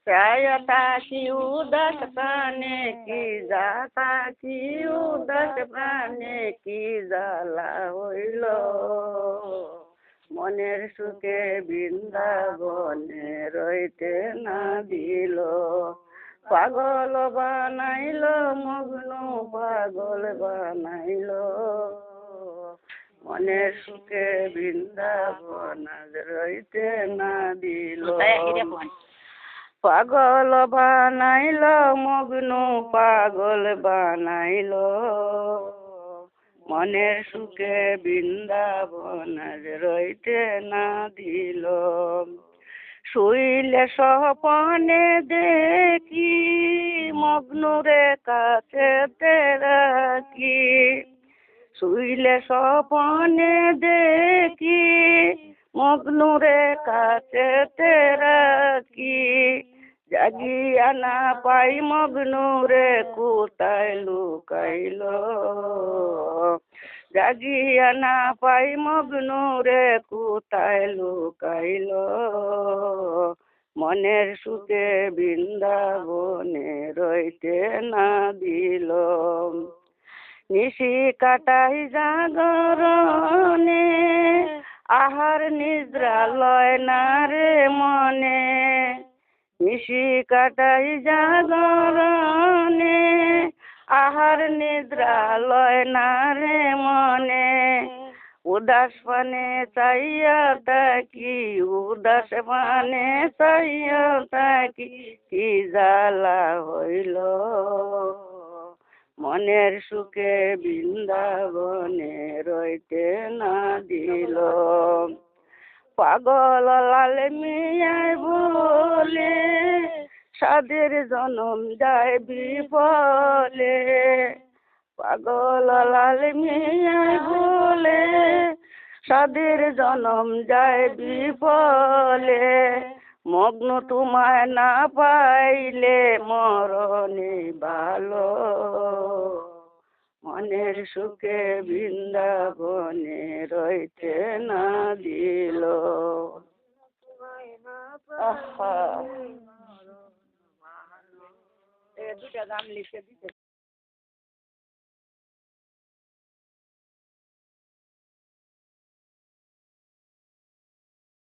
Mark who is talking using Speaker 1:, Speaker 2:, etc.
Speaker 1: প্রায়তা কি উদাস প্রাণে কি যাতা কি উদাস প্রাণে কি জ্বালা হইল, মনের সুখে বৃন্দাবনে রইতে না দিল। পাগল বানাইল মগ্ন পাগল বানাইল, মনের সুখে বৃন্দাবন রইতে না দিল। পাগল বানাইল মগ্ন পাগল বানাইল, মনের সুখে বৃন্দাবন রইতে না দিল। শুইলে স্বপনে দেখি মগ্নরে কাছেতে রাখি, শুইলে স্বপনে দেখি মগ্নরে কাছেতে রাখি, জাগিয়া না পাই মগ্নরে কোথায় লুকাইল, জাগিয়া না পাই মগ্নরে কোথায় লুকাইল, মনের সুখে বৃন্দাবনে রইতে না দিল। নিশি কাটাই জাগরণে আহার নিদ্রা লয় না রে মনে, নিশি কাটাই জাগরণে আহার নিদ্রা লয় না রে মনে, উদাস পানে চাইয়া থাকি উদাস পানে চাইয়া থাকি কি জ্বালা হইল, মনের সুখে বৃন্দাবনে রইতে না দিল। পাগল লাল মিয়ায় বলে সাধের জনম যায় বিফলে, পাগল লাল মিয়ায় বলে সাধের জনম যায় বিফলে, মগ্ন তোমায় না পাইলে মরণে ভালো, মনের সুখে বৃন্দাবনে রইতে না দিল। দুটা গান লিখে দিতে।